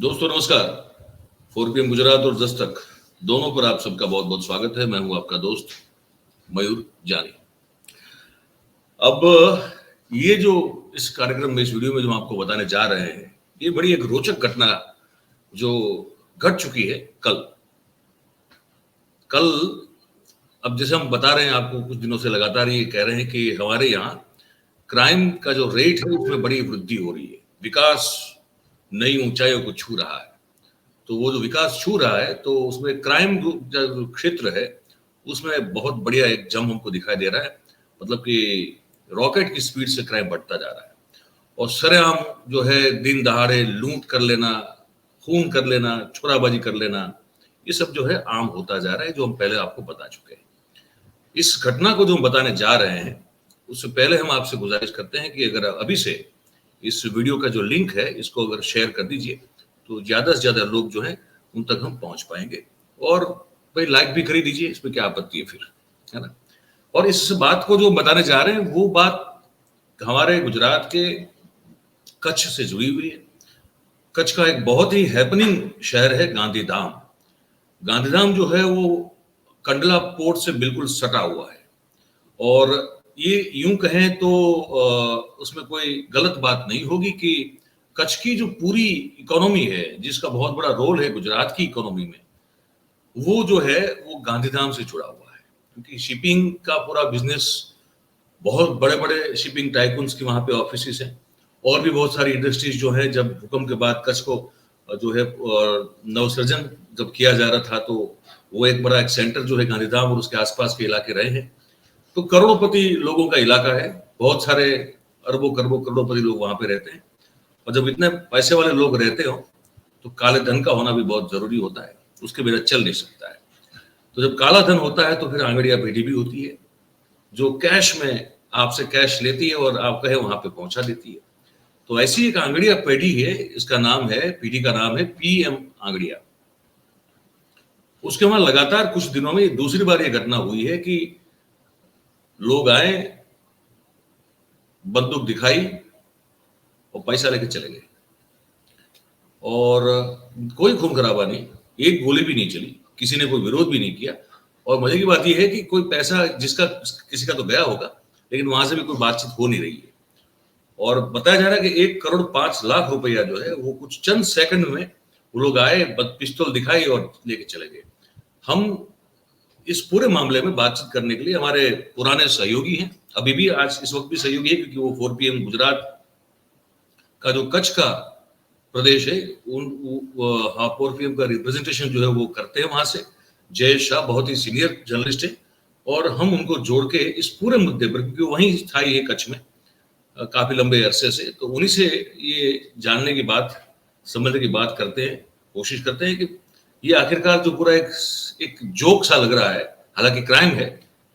दोस्तों नमस्कार। 4PM गुजरात और दस्तक दोनों पर आप सबका बहुत बहुत स्वागत है। मैं हूं आपका दोस्त मयूर जानी। अब ये जो इस कार्यक्रम में, इस वीडियो में जो हम आपको बताने जा रहे हैं, ये बड़ी एक रोचक घटना जो घट चुकी है कल। अब जैसे हम बता रहे हैं आपको, कुछ दिनों से लगातार ये कह रहे हैं कि हमारे यहाँ क्राइम का जो रेट है उसमें बड़ी वृद्धि हो रही है, विकास नई ऊंचाइयों को छू रहा है। तो वो जो विकास छू रहा है तो उसमें क्राइम जो क्षेत्र है उसमें बहुत बढ़िया एक जंप हमको दिखाई दे रहा है। मतलब कि रॉकेट की स्पीड से क्राइम बढ़ता जा रहा है और सरेआम जो है दिन दहाड़े लूट कर लेना, खून कर लेना, छोराबाजी कर लेना, ये सब जो है आम होता जा रहा है, जो हम पहले आपको बता चुके हैं। इस घटना को जो हम बताने जा रहे हैं उससे पहले हम आपसे गुजारिश करते हैं कि अगर अभी से इस वीडियो का जो लिंक है इसको अगर शेयर कर दीजिए तो ज्यादा से ज्यादा लोग जो हैं उन तक हम पहुंच पाएंगे। और भाई लाइक भी कर दीजिए, इसमें क्या आपत्ति है फिर, है ना। और इस बात को जो बताने जा रहे हैं वो बात हमारे गुजरात के कच्छ से जुड़ी हुई है। कच्छ का एक बहुत ही हैपनिंग शहर है गांधीधाम। गांधीधाम जो है वो कंडला पोर्ट से बिल्कुल सटा हुआ है और ये यूं कहें तो उसमें कोई गलत बात नहीं होगी कि कच्छ की जो पूरी इकोनॉमी है, जिसका बहुत बड़ा रोल है गुजरात की इकोनॉमी में, वो जो है वो गांधीधाम से जुड़ा हुआ है। क्योंकि शिपिंग का पूरा बिजनेस, बहुत बड़े बड़े शिपिंग टाइकून्स की वहां पे ऑफिसेस हैं और भी बहुत सारी इंडस्ट्रीज जो है। जब भूकंप के बाद कच्छ को जो है नवसृजन जब किया जा रहा था तो वो एक बड़ा एक सेंटर जो है गांधीधाम और उसके आसपास के इलाके रहे हैं। तो करोड़पति लोगों का इलाका है, बहुत सारे अरबों खरबों करोड़पति लोग वहां पे रहते हैं। और जब इतने पैसे वाले लोग रहते हो तो काले धन का होना भी बहुत जरूरी होता है, उसके बिना चल नहीं सकता है। तो जब काला धन होता है तो फिर आंगड़िया पेढ़ी भी होती है जो कैश में आपसे कैश लेती है और आप कहे वहां पे पहुंचा देती है। तो ऐसी एक आंगड़िया पेढ़ी है, इसका नाम है, पीढ़ी का नाम है PM आंगड़िया। उसके वहां लगातार कुछ दिनों में दूसरी बार ये घटना हुई है कि लोग आए, बंदूक दिखाई और पैसा लेके चले गए और कोई खून खराबा नहीं, एक गोली भी नहीं चली, किसी ने कोई विरोध भी नहीं किया। और मजे की बात यह है कि कोई पैसा जिसका किसी का तो गया होगा, लेकिन वहां से भी कोई बातचीत हो नहीं रही है। और बताया जा रहा है कि 1,05,00,000 रुपया जो है वो कुछ चंद सेकंड में वो लोग आए, पिस्तौल दिखाई और लेके चले गए। हम इस पूरे मामले में बातचीत करने के लिए हमारे पुराने सहयोगी हैं, अभी भी आज इस वक्त भी सहयोगी है, क्योंकि वो 4PM गुजरात का जो कच्छ का प्रदेश है हाँ 4PM का रिप्रेजेंटेशन जो है वो करते हैं वहां से। जयेश शाह बहुत ही सीनियर जर्नलिस्ट है और हम उनको जोड़ के इस पूरे मुद्दे पर, क्योंकि वहीं स्थायी है कच्छ में काफी लंबे अरसे से, तो उन्हीं से ये जानने की बात, समझने की बात करते हैं, कोशिश करते हैं कि ये आखिरकार जो पूरा एक जोक सा लग रहा है, हालांकि क्राइम है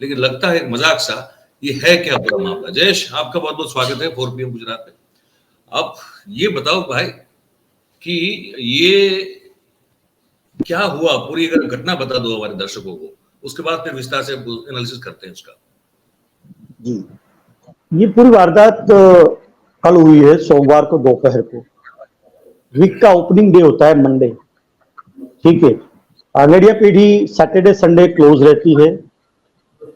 लेकिन लगता है एक मजाक सा, ये है क्या पूरा मामला। जयेश, आपका बहुत बहुत स्वागत है 4PM गुजरात में। अब ये बताओ भाई कि ये क्या हुआ, पूरी अगर घटना बता दो हमारे दर्शकों को, उसके बाद फिर विस्तार से एनालिसिस करते हैं उसका। जी, ये पूरी वारदात कल हुई है, सोमवार को दोपहर को। वीक का ओपनिंग डे होता है मंडे, ठीक है। आंगड़िया पीढ़ी सैटरडे संडे क्लोज रहती है।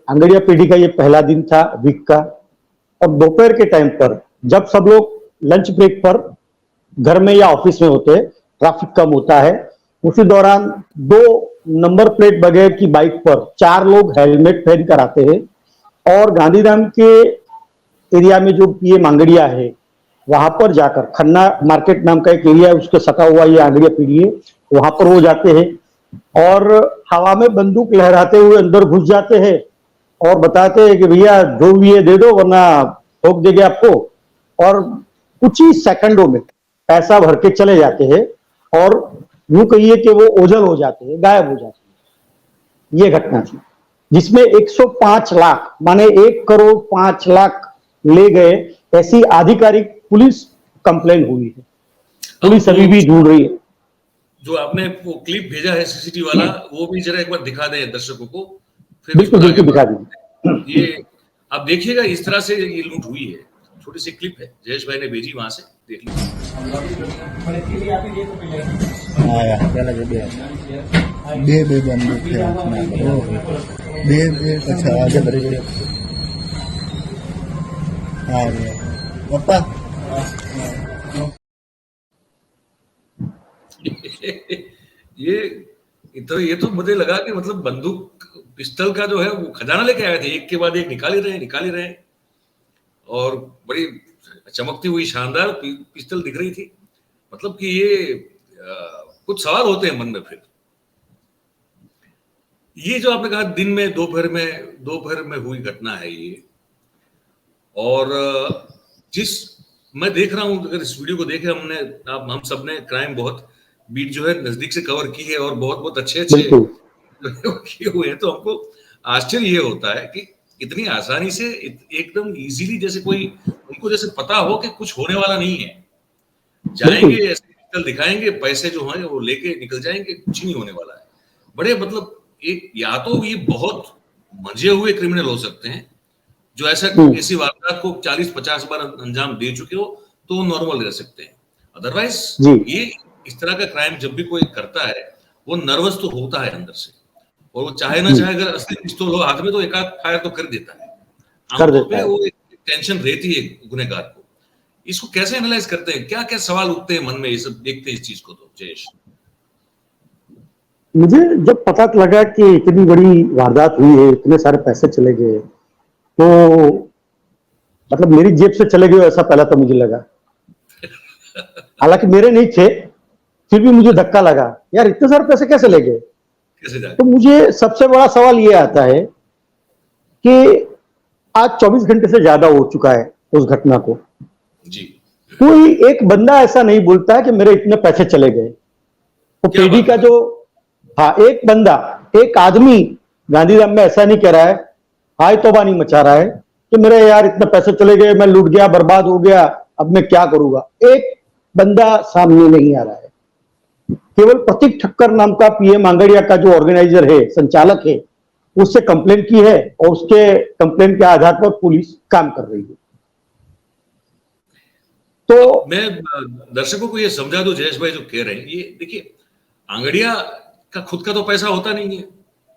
आंगड़िया पीढ़ी का ये पहला दिन था वीक का। और दोपहर के टाइम पर जब सब लोग लंच ब्रेक पर घर में या ऑफिस में होते हैं, ट्रैफिक कम होता है, उसी दौरान 2 नंबर प्लेट बगैर की बाइक पर 4 लोग हेलमेट पहन कर आते हैं और गांधीधाम के एरिया में जो PM आंगड़िया है वहां पर जाकर, खन्ना मार्केट नाम का एक एरिया है, उसके सटा हुआ ये आंगड़िया पीढ़ी है, वहां पर वो जाते हैं और हवा में बंदूक लहराते हुए अंदर घुस जाते हैं और बताते हैं कि भैया जो भी है दे दो वरना ठोक देंगे आपको। और कुछ ही सेकंडों में पैसा भर के चले जाते हैं और यूं कहिए कि वो ओझल हो जाते हैं, गायब हो जाते हैं। ये घटना थी जिसमें 105 लाख माने 1,05,00,000 ले गए, ऐसी आधिकारिक पुलिस कंप्लेन हुई है। पुलिस अभी भी ढूंढ रही है। जो आपने वो क्लिप भेजा है CCTV वाला, वो भी जरा एक बार दिखा दें दर्शकों को। फिर बिल्कुल बिल्कुल दिखा दीजिए। ये आप देखिएगा, इस तरह से ये लूट हुई है। छोटी सी क्लिप है, जयेश भाई ने भेजी, वहां से देख लीजिए। બે બંદૂક છે હાથમાં. બે અચ્છા આગે ભરી ગયો. હા રે પપ્પા ये तो मुझे लगा कि मतलब बंदूक पिस्टल का जो है वो खजाना लेके आए थे, एक के बाद एक निकाल ही रहे और बड़ी चमकती हुई शानदार पिस्टल दिख रही थी। मतलब कि ये कुछ सवाल होते हैं मन में। फिर ये जो आपने कहा दिन में दोपहर में हुई घटना है ये, और जिस मैं देख रहा हूं, अगर इस वीडियो को देखे हम सब ने क्राइम बहुत बीट जो है नजदीक से कवर की है और बहुत अच्छे किए हुए हैं, तो हमको आश्चर्य ये होता है कि इतनी आसानी से एकदम इजीली, जैसे कोई उनको जैसे पता हो कि कुछ होने वाला नहीं है, जाएंगे ऐसे पिस्टल दिखाएंगे, पैसे जो हैं वो लेके निकल जाएंगे, कुछ नहीं होने वाला है। बड़े मतलब एक, या तो ये बहुत मंजे हुए क्रिमिनल हो सकते हैं जो ऐसी वारदात को 40-50 बार अंजाम दे चुके हो, तो नॉर्मल रह सकते हैं। अदरवाइज ये इस तरह का क्राइम जब भी कोई करता है वो नर्वस तो होता है अंदर से, और वो चाहे ना चाहे अगर असली पिस्तौल हो हाथ में तो एक आध फायर तो कर देता है। आमतौर पे वो एक टेंशन रहती है गुनहगार को। इसको कैसे एनालाइज करते हैं, क्या क्या सवाल उठते हैं मन में, ये सब देखते हैं इस चीज को? तो जयेश, मुझे जब पता लगा कि इतनी बड़ी वारदात हुई है, इतने सारे पैसे चले गए, तो मतलब मेरी जेब से चले गए ऐसा पहला तो मुझे लगा। हालांकि मेरे नहीं थे, फिर भी मुझे धक्का लगा, यार इतने सारे पैसे कैसे ले गए? तो मुझे सबसे बड़ा सवाल ये आता है कि आज 24 घंटे से ज्यादा हो चुका है उस घटना को जी। कोई एक बंदा ऐसा नहीं बोलता है कि मेरे इतने पैसे चले गए। तो पीढ़ी का जो, हाँ, एक बंदा, एक आदमी गांधीधाम में ऐसा नहीं कह रहा है, हाय तौबा नहीं मचा रहा है कि मेरे यार इतने पैसे चले गए, मैं लूट गया, बर्बाद हो गया, अब मैं क्या करूंगा। एक बंदा सामने नहीं आ रहा है। केवल प्रतीक ठक्कर नाम का पीएम आंगड़िया का जो ऑर्गेनाइजर है, संचालक है, उससे कंप्लेन की है और उसके कंप्लेन के आधार पर पुलिस काम कर रही है। तो मैं दर्शकों को ये समझा दूं, जयेश भाई जो कह रहे हैं, ये देखिए, आंगड़िया का खुद का तो पैसा होता नहीं है,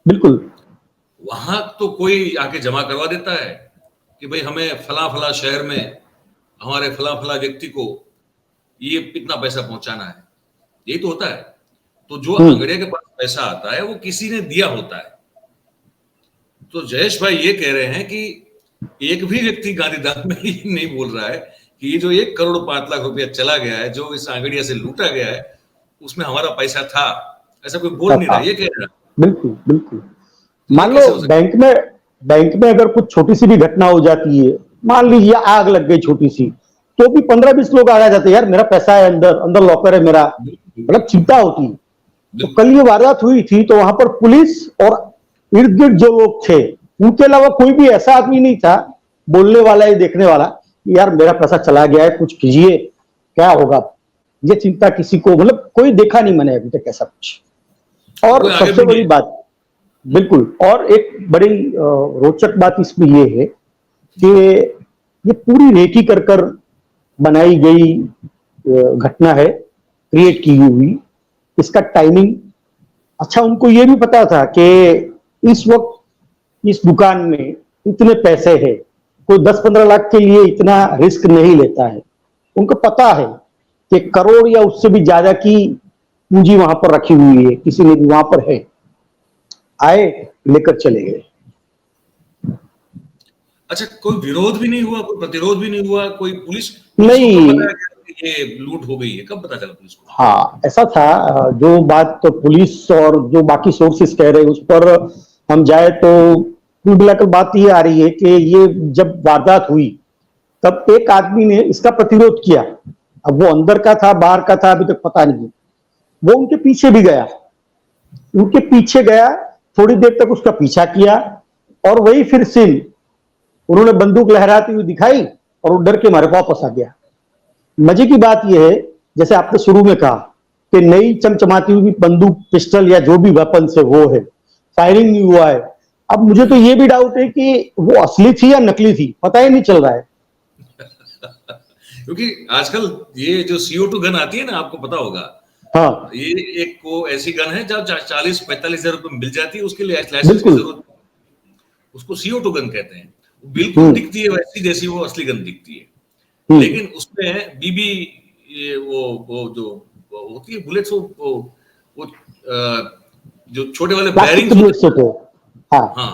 बिल्कुल। वहां तो कोई आके जमा करवा देता है कि भाई हमें फला शहर में हमारे फला व्यक्ति को ये इतना पैसा पहुंचाना है, यही तो होता है। तो जो आंगड़िया के पास पैसा आता है वो किसी ने दिया होता है। तो जयेश भाई ये कह रहे हैं कि एक भी व्यक्ति गांधीधाम में ये नहीं बोल रहा है कि ये जो 1 करोड़ 5 लाख रुपया चला गया है, जो इस आंगड़िया से लूटा गया है, उसमें हमारा पैसा था, ऐसा कोई बोल नहीं रहा। ये कह रहा है बिल्कुल। मान लो बैंक में अगर कुछ छोटी सी भी घटना हो जाती है, मान लीजिए आग लग गई छोटी सी, तो भी 15-20 लोग आ जाते हैं, यार मेरा पैसा है अंदर लॉकर है मेरा, मतलब चिंता होती है। तो कल ये वारदात हुई थी तो वहां पर पुलिस और इर्द गिर्द जो लोग थे, उनके अलावा कोई भी ऐसा आदमी नहीं था बोलने वाला या देखने वाला, यार मेरा पैसा चला गया है, कुछ कीजिए, क्या होगा। ये चिंता किसी को, मतलब कोई देखा नहीं मैंने अभी तक ऐसा कुछ। और सबसे बड़ी बात, बिल्कुल, और एक बड़ी रोचक बात इसमें ये है कि ये पूरी रेकी कर बनाई गई घटना है, क्रिएट की हुई। इसका टाइमिंग अच्छा, उनको ये भी पता था कि इस वक्त इस दुकान में इतने पैसे हैं, कोई 10-15 लाख के लिए इतना रिस्क नहीं लेता है। उनको पता है कि करोड़ या उससे भी ज्यादा की पूंजी वहां पर रखी हुई है, किसी ने भी वहां पर है, आए लेकर चले गए। अच्छा, कोई विरोध भी नहीं हुआ, कोई प्रतिरोध भी नहीं हुआ, कोई पुलिस नहीं, ये लूट हो गई है, कब पता चला पुलिस को? हाँ, ऐसा था, जो बात तो पुलिस और जो बाकी सोर्सेस कह रहे हैं उस पर हम जाए तो कुल मिलाकर बात ये आ रही है कि ये जब वारदात हुई तब एक आदमी ने इसका प्रतिरोध किया। अब वो अंदर का था बाहर का था अभी तक पता नहीं। वो उनके पीछे भी गया, थोड़ी देर तक उसका पीछा किया और वही फिर सीन उन्होंने बंदूक लहराती हुई दिखाई और वो डर के मारे वापस आ गया। मजे की बात यह है, जैसे आपने शुरू में कहा कि नई चमचमाती हुई बंदूक, पिस्टल या जो भी वेपन से वो है, फायरिंग नहीं हुआ है। अब मुझे तो ये भी डाउट है कि वो असली थी या नकली थी, पता ही नहीं चल रहा है। क्योंकि आजकल ये जो CO2 गन आती है ना, आपको पता होगा, हाँ ये एक को ऐसी गन है जब 40-45 हजार रुपए में मिल जाती है, उसके लिए लाइसेंस की बिल्कुल। जरूरत, उसको CO2 गन कहते हैं। वो बिल्कुल दिखती है वैसी जैसी वो असली गन दिखती है, लेकिन उसमें बीबी, ये वो जो वो होती है बुलेट्स, वो जो छोटे वाले प्लास्टिक बैरिंग्स बुलेट्स होते हैं। हाँ हाँ,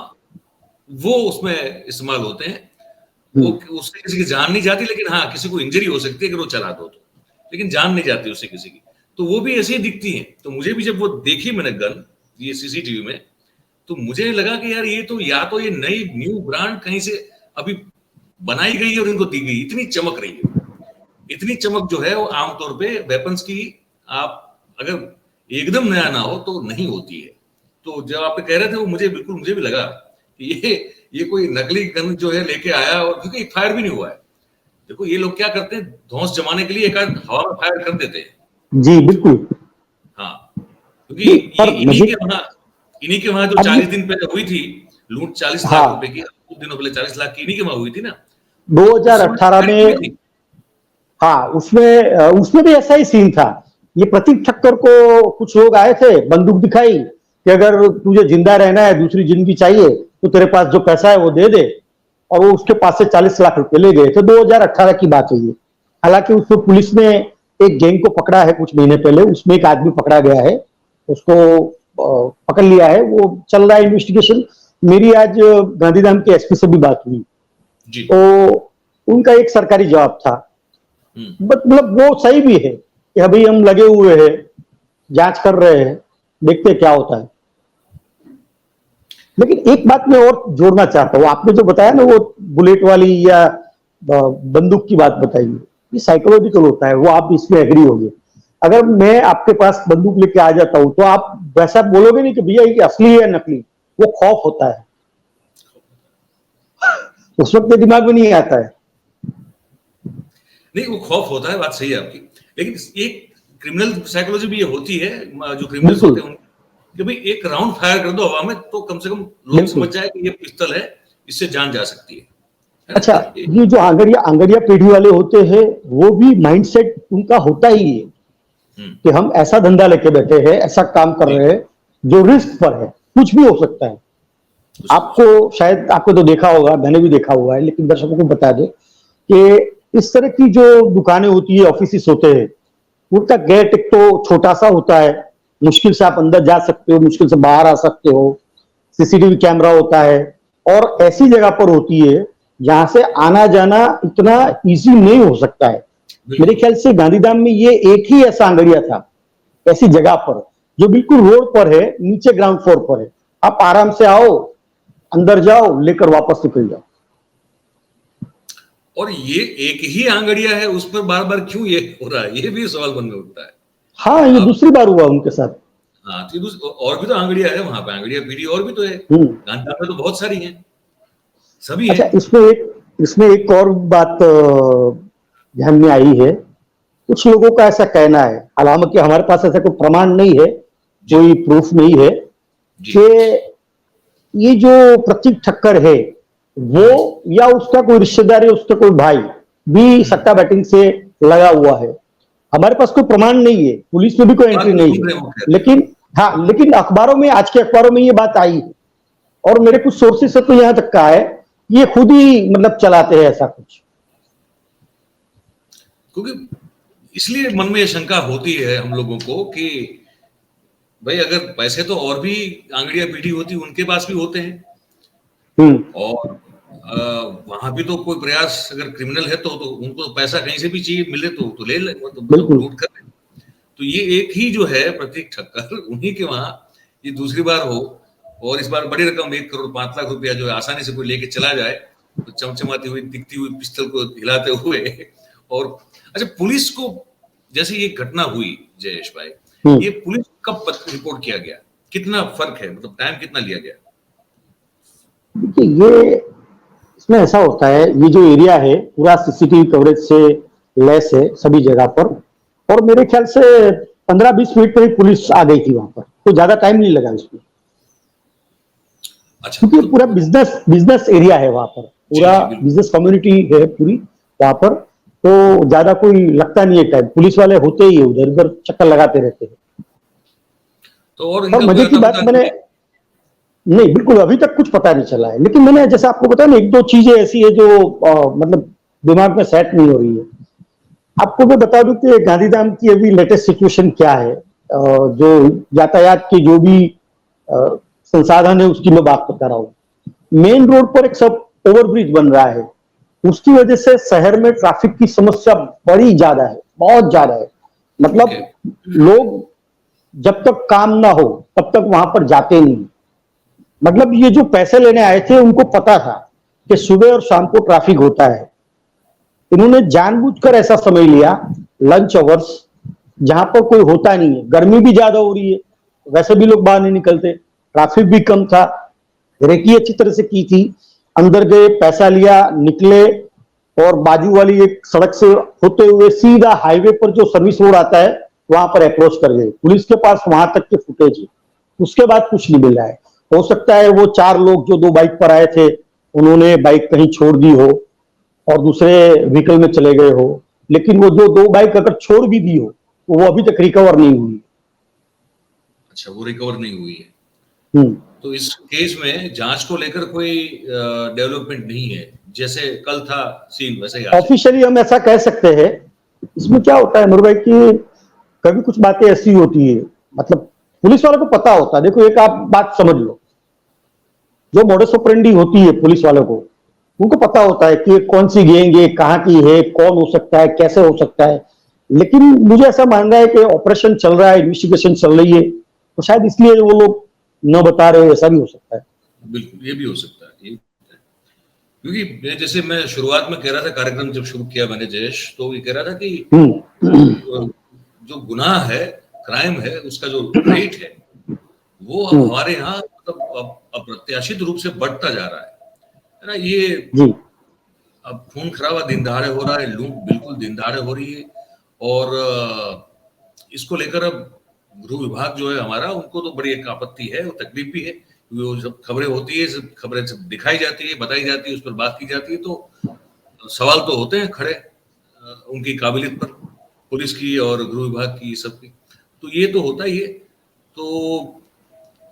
वो उसमें इस्तेमाल होते हैं। वो उससे किसी की जान नहीं जाती, लेकिन हाँ किसी को इंजरी हो सकती है अगर वो चला दो तो, लेकिन जान नहीं जाती उससे किसी की। तो वो भी ऐसी ही दिखती है। तो मुझे भी जब वो देखी मैंने गन ये CCTV में, तो मुझे लगा कि यार ये तो या तो ये नई न्यू ब्रांड कहीं से अभी बनाई गई है और इनको दी गई, इतनी चमक रही है। इतनी चमक जो है वो आमतौर पे वेपन्स की, आप अगर एकदम नया ना हो तो नहीं होती है। तो जब आप कह रहे थे वो मुझे भी लगा कि ये कोई नकली गन जो है लेके आया, और क्योंकि फायर भी नहीं हुआ है। देखो ये लोग क्या करते हैं, धौंस जमाने के लिए एक आध हवा में फायर कर देते हैं। जी बिल्कुल। हाँ, क्योंकि ये पर मुझे इन्हीं के वहां जो 40 दिन पहले हुई थी लूट, 40 लाख हाँ रुपए की, कुछ दिनों पहले 40 लाख की इन्हीं के वहां हुई थी ना, उस समय 2018 फायर की में, हुई थी। हाँ उसमें भी ऐसा ही सीन था। ये प्रतीक ठक्कर को कुछ लोग आए थे, बंदूक दिखाई कि अगर तुझे जिंदा रहना है, दूसरी जिंदगी चाहिए, तो तेरे पास जो पैसा है वो दे दे, और वो उसके पास से 40 लाख रुपए ले गए थे। 2018 की बात है ये। हालांकि उसमें पुलिस ने एक गैंग को पकड़ा है कुछ महीने पहले, उसमें एक आदमी पकड़ा गया है, उसको पकड़ लिया है, वो चल रहा है इन्वेस्टिगेशन। मेरी आज गांधीधाम के SP से भी बात हुई, जी। तो उनका एक सरकारी जवाब था, मतलब वो सही भी है कि अभी हम लगे हुए हैं, जांच कर रहे हैं, देखते क्या होता है। लेकिन एक बात मैं और जोड़ना चाहता हूं, आपने जो बताया ना वो बुलेट वाली या बंदूक की बात बताई, ये साइकोलॉजिकल होता है, वो आप इसमें एग्री होंगे। अगर मैं आपके पास बंदूक लेके आ जाता हूं तो आप वैसा बोलोगे नहीं कि भैया ये असली है या नकली, वो खौफ होता है, उस वक्त दिमाग में नहीं आता है। नहीं, वो खौफ होता है, बात सही है आपकी, लेकिन एक क्रिमिनल साइकोलॉजी भी ये होती है, जो क्रिमिनल्स होते हैं कि भाई एक राउंड फायर कर दो हवा में तो कम से कम लोग समझ जाए कि ये पिस्तौल है, इससे जान जा सकती है ना? अच्छा, ये जो आंगड़िया पीढ़ी वाले होते हैं, वो भी माइंडसेट उनका होता ही है कि हम ऐसा धंधा लेके बैठे हैं, ऐसा काम कर रहे हैं जो रिस्क पर है, कुछ भी हो सकता है। आपको शायद, आपको तो देखा होगा, मैंने भी देखा हुआ है, लेकिन दर्शकों को बता दे कि इस तरह की जो दुकानें होती है, ऑफिस होते हैं, उनका गेट एक तो छोटा सा होता है, मुश्किल से आप अंदर जा सकते हो, मुश्किल से बाहर आ सकते हो, CCTV कैमरा होता है, और ऐसी जगह पर होती है जहां से आना जाना इतना इजी नहीं हो सकता है। मेरे ख्याल से गांधीधाम में ये एक ही ऐसा आंगड़िया था, ऐसी जगह पर, जो बिल्कुल रोड पर है, नीचे ग्राउंड फ्लोर पर है। आप आराम से आओ, अंदर जाओ, लेकर वापस निकल जाओ। और ये एक ही आंगड़िया है, उस पर बार बार क्यों ये हो रहा है, ये भी सवाल मन में उठता है। हाँ, ये दूसरी बार हुआ उनके साथ। हाँ, तो और भी तो आंगड़िया है वहां पे, आंगड़िया पीढ़ी और भी तो है, गांधीधाम में तो बहुत सारी हैं, सभी अच्छा, हैं। इसमें एक और बात ध्यान में आई है। कुछ लोगों का ऐसा कहना है, हालांकि हमारे पास ऐसा कोई प्रमाण नहीं है, कोई प्रूफ नहीं है, कि ये जो प्रतीक ठक्कर है वो या उसका कोई रिश्तेदार या उसका कोई भाई भी सट्टा बैटिंग से लगा हुआ है। हमारे पास कोई प्रमाण नहीं है, पुलिस में भी कोई एंट्री नहीं है, लेकिन अखबारों में, आज के अखबारों में ये बात आई, और मेरे कुछ सोर्सेस से तो यहां तक कहा है ये खुद ही मतलब चलाते हैं ऐसा कुछ। क्योंकि इसलिए मन में ये शंका होती है हम लोगों को कि भाई अगर पैसे तो और भी आंगड़िया पीढ़ी होती, उनके पास भी होते हैं, और वहां भी तो कोई प्रयास, अगर क्रिमिनल है तो उनको पैसा कहीं से भी चाहिए, मिले तो ले ले, तो लूट कर ले। तो ये एक ही जो है प्रतीक ठक्कर, उन्हीं के वहां ये दूसरी बार हो, और इस बार बड़ी रकम 1 करोड़ 5 लाख रुपया जो है आसानी से कोई लेके चला जाए, तो चमचमाती हुई दिखती हुई पिस्तौल को हिलाते हुए। और अच्छा, पुलिस को जैसे ये घटना हुई जयेश भाई, ये पुलिस कब रिपोर्ट किया गया, कितना फर्क है, मतलब टाइम कितना लिया गया? देखिए, ये इसमें ऐसा होता है, ये जो एरिया है पूरा CCTV कवरेज से लैस है सभी जगह पर, और मेरे ख्याल से 15-20 मिनट में ही पुलिस आ गई थी वहां पर, तो ज्यादा टाइम नहीं लगा इसमें। अच्छा, क्योंकि पूरा बिजनेस एरिया है वहां पर, पूरा बिजनेस कम्युनिटी है पूरी वहां पर, तो ज्यादा कोई लगता नहीं है टाइम, पुलिस वाले होते ही उधर उधर चक्कर लगाते रहते हैं। तो और और इनका मजे कोई की आता बात पता मैंने, नहीं बिल्कुल अभी तक कुछ पता नहीं चला है, लेकिन मैंने जैसे आपको बताया ना, एक दो चीजें ऐसी है जो मतलब दिमाग में सेट नहीं हो रही है। आपको मैं बता दूं कि गांधीधाम की अभी लेटेस्ट सिचुएशन क्या है। जो यातायात के जो भी संसाधन है उसकी मैं बात बता रहा हूँ। मेन रोड पर एक सब ओवरब्रिज बन रहा है, उसकी वजह से शहर में ट्रैफिक की समस्या बड़ी ज्यादा है, बहुत ज्यादा है। ठीक मतलब है। लोग जब तक काम ना हो तब तक वहां पर जाते नहीं। मतलब ये जो पैसे लेने आए थे उनको पता था कि सुबह और शाम को ट्रैफिक होता है, इन्होंने जानबूझकर ऐसा समय लिया, लंच अवर्स, जहां पर कोई होता नहीं है, गर्मी भी ज्यादा हो रही है, वैसे भी लोग बाहर नहीं निकलते, ट्रैफिक भी कम था, रेकी अच्छी तरह से की थी। अंदर गए, पैसा लिया, निकले, और बाजू वाली एक सड़क से होते हुए सीधा हाईवे पर जो सर्विस रोड आता है वहां पर अप्रोच कर गए। पुलिस के पास वहां तक के फुटेज है, उसके बाद कुछ नहीं मिल रहा है। हो सकता है वो चार लोग जो दो बाइक पर आए थे उन्होंने बाइक कहीं छोड़ दी हो और दूसरे व्हीकल में चले गए हो, लेकिन वो जो दो बाइक अगर छोड़ भी दी हो तो वो अभी तक रिकवर नहीं हुई। अच्छा, वो रिकवर नहीं हुई है। हम्म। तो इस केस में जांच को लेकर कोई डेवलपमेंट नहीं है, जैसे कल था सीन वैसे ही आज है। ऑफिशियली हम ऐसा कह सकते हैं। इसमें क्या होता है अमर भाई कि कभी कुछ बातें ऐसी होती है, मतलब पुलिस वालों को पता होता है। देखो एक आप बात समझ लो, जो मोडस ऑपरेंडी होती है पुलिस वालों को, उनको पता होता है कि कौन सी गैंग है, कहाँ की है, कौन हो सकता है, कैसे हो सकता है। लेकिन मुझे ऐसा मानना है कि ऑपरेशन चल रहा है, इन्वेस्टिगेशन चल रही है, तो शायद इसलिए वो लोग न बता रहे हो, ऐसा भी हो सकता है। बिल्कुल, ये भी हो सकता है, ये क्योंकि जैसे मैं शुरुआत में कह रहा था, कार्यक्रम जब शुरू किया मैंने जयेश, तो ये कह रहा था कि जो गुनाह है, क्राइम है, उसका जो रेट है वो अब हमारे यहाँ मतलब अप्रत्याशित रूप से बढ़ता जा रहा है ना। ये जी। अब खून खराबा दिन दहाड़े हो रहा है, लूट बिल्कुल दिन दहाड़े हो रही है। और इसको लेकर अब गृह विभाग जो है हमारा, उनको तो बड़ी एक आपत्ति है, वो तकलीफ भी है, क्योंकि वो जब खबरें होती है, सब खबरें सब दिखाई जाती है, बताई जाती है, उस पर बात की जाती है, तो सवाल तो होते हैं खड़े उनकी काबिलियत पर, पुलिस की और गृह विभाग की, सबकी। तो ये तो होता ही है। तो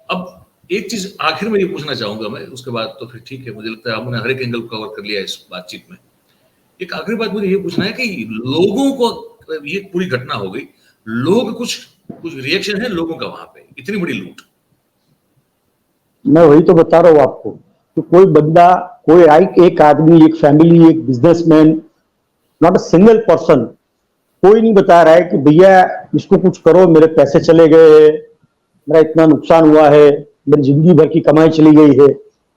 अब एक चीज आखिर में ये पूछना चाहूंगा मैं, उसके बाद तो फिर ठीक है, मुझे लगता है हमने हर एक एंगल कवर कर लिया इस बातचीत में। एक आखिरी बात मुझे ये पूछना है कि लोगों को, ये पूरी घटना हो गई, लोग कुछ कुछ रिएक्शन है लोगों का वहां पे, इतनी बड़ी लूट। मैं वही तो बता रहा हूँ आपको, कि कोई बंदा, कोई एक आदमी, एक फैमिली, एक businessman, not a single person, कोई नहीं बता रहा है कि भैया इसको कुछ करो, मेरे पैसे चले गए, मेरा इतना नुकसान हुआ है, मेरी जिंदगी भर की कमाई चली गई है।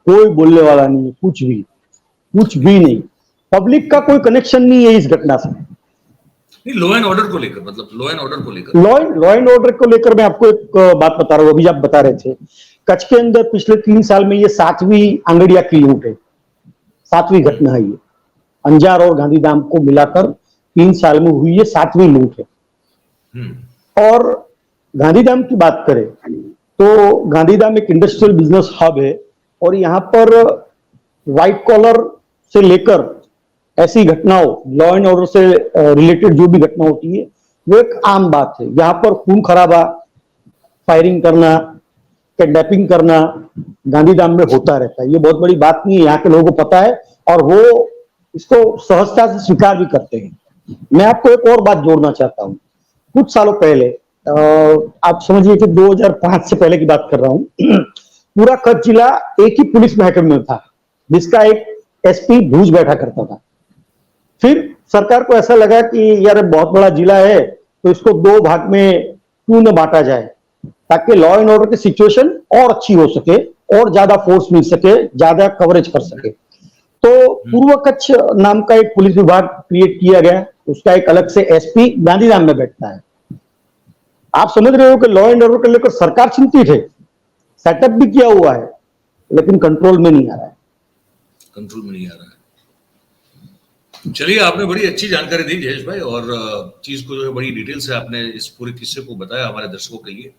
कोई बोलने वाला नहीं है, कुछ भी, कुछ भी नहीं। पब्लिक का कोई कनेक्शन नहीं है इस घटना से। नहीं, लॉ एंड ऑर्डर को लेकर, मतलब लॉ एंड ऑर्डर को लेकर। लॉ एंड ऑर्डर को लेकर मैं आपको एक बात बता रहा हूँ, अभी आप बता रहे थे, कच्छ के अंदर पिछले 3 साल में ये 7वीं आंगड़िया की लूट है, 7वीं घटना है ये। अंजार और गांधीधाम को मिलाकर 3 साल में हुई ये 7वीं लूट है। और गांधीधाम की बात करें तो गांधीधाम एक इंडस्ट्रियल बिजनेस हब है, और यहाँ पर व्हाइट कॉलर से लेकर ऐसी घटनाओं, लॉ एंड ऑर्डर से रिलेटेड जो भी घटना होती है वो एक आम बात है। यहाँ पर खून खराबा, फायरिंग करना, किडनैपिंग करना गांधीधाम में होता रहता है। ये बहुत बड़ी बात नहीं है, यहाँ के लोगों को पता है और वो इसको सहजता से स्वीकार भी करते हैं। मैं आपको एक और बात जोड़ना चाहता हूँ। कुछ सालों पहले, आप समझिए कि 2005 से पहले की बात कर रहा हूँ, पूरा कच्छ जिला एक ही पुलिस महकमे में था, जिसका एक एसपी भूज बैठा करता था। फिर सरकार को ऐसा लगा कि यार बहुत बड़ा जिला है, तो इसको 2 भाग में क्यों न बांटा जाए, ताकि लॉ एंड ऑर्डर की सिचुएशन और अच्छी हो सके, और ज्यादा फोर्स मिल सके, ज्यादा कवरेज कर सके। तो पूर्व कच्छ नाम का एक पुलिस विभाग क्रिएट किया गया, उसका एक अलग से एसपी गांधीधाम में बैठता है। आप समझ रहे हो कि लॉ एंड ऑर्डर को लेकर सरकार चिंतित है, सेटअप भी किया हुआ है, लेकिन कंट्रोल में नहीं आ रहा है। कंट्रोल में नहीं आ रहा है। चलिए, आपने बड़ी अच्छी जानकारी दी जयेश भाई, और चीज को जो है बड़ी डिटेल से आपने इस पूरे किस्से को बताया हमारे दर्शकों के लिए।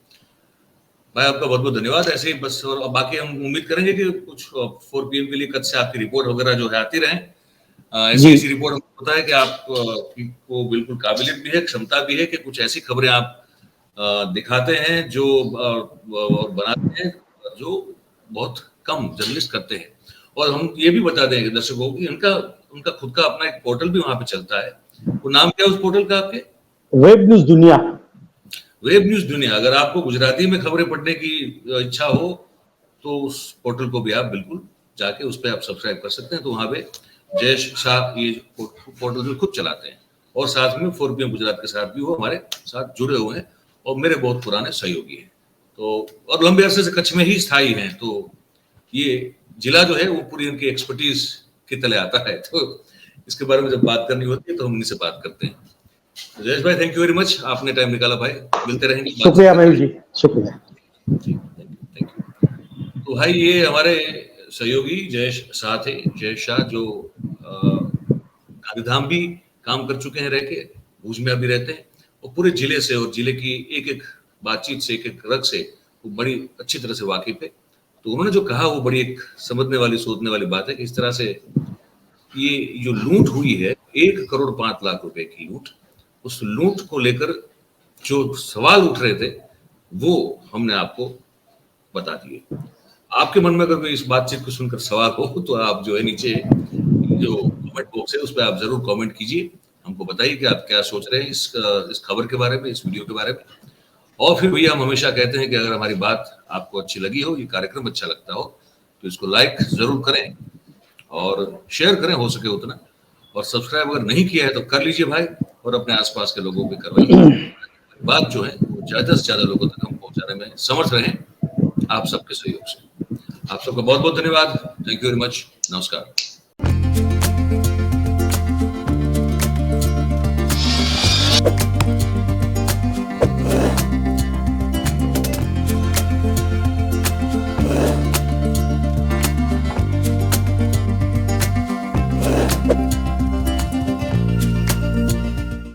भाई आपका बहुत बहुत धन्यवाद। ऐसे ही बस, और बाकी हम उम्मीद करेंगे कि कुछ 4 PM के लिए कच्छ से आपकी रिपोर्ट वगैरह जो है आती रहे। ऐसी रिपोर्ट होता है कि आप को बिल्कुल काबिलियत भी है, क्षमता भी है कि कुछ ऐसी खबरें आप दिखाते हैं जो और बनाते हैं जो बहुत कम जर्नलिस्ट करते हैं। और हम ये भी बता दें दर्शकों की उनका खुद का अपना एक पोर्टल भी वहां पे चलता है। वो नाम क्या है उस पोर्टल का आपके? वेब न्यूज दुनिया। वेब न्यूज दुनिया। अगर आपको गुजराती में खबरें पढ़ने की इच्छा हो तो उस पोर्टल को भी आप बिल्कुल जाके उस पर आप सब्सक्राइब कर सकते हैं। तो वहां पे जयेश शाह ये पोर्टल भी खुद चलाते हैं और साथ में 4PM गुजरात के साथ भी वो हमारे साथ जुड़े हुए हैं और मेरे बहुत पुराने सहयोगी हैं। तो और लंबे अरसे से कच्छ में ही स्थायी हैं। तो ये जिला जो है वो पूरी उनकी एक्सपर्टीज के तले आता है। तो इसके बारे में जब बात करनी होती है तो हम इन्हीं से बात करते हैं। तो जयेश भाई, थैंक यू वेरी मच, आपने टाइम निकाला भाई। मिलते रहेंगे। शुक्रिया मयूर जी, शुक्रिया। Thank you. तो भाई ये हमारे सहयोगी जयेश शाह थे। जयेश शाह जो गांधीधाम भी काम कर चुके हैं, रह के भुज में अभी रहते हैं और पूरे जिले से और जिले की एक एक बातचीत से एक एक रग से वो बड़ी अच्छी तरह से वाकिफ है। तो उन्होंने जो कहा वो बड़ी एक समझने वाली सोचने वाली बात है कि इस तरह से ये जो लूट हुई है 1 करोड़ 5 लाख रुपए की लूट, उस लूट को लेकर जो सवाल उठ रहे थे वो हमने आपको बता दिए। आपके मन में अगर कोई इस बातचीत को सुनकर सवाल हो तो आप जो है नीचे जो कमेंट बॉक्स है उस पर आप जरूर कमेंट कीजिए, हमको बताइए कि आप क्या सोच रहे हैं इस खबर के बारे में, इस वीडियो के बारे में। और फिर भैया हम हमेशा कहते हैं कि अगर हमारी बात आपको अच्छी लगी हो, ये कार्यक्रम अच्छा लगता हो, तो इसको लाइक जरूर करें और शेयर करें हो सके उतना, और सब्सक्राइब अगर नहीं किया है तो कर लीजिए भाई, और अपने आसपास के लोगों पे करवाइए। बात जो है वो ज्यादा से ज्यादा लोगों तक हम पहुंचाने में समर्थ रहें आप सबके सहयोग से। आप सबका बहुत बहुत धन्यवाद। Thank you very much. नमस्कार।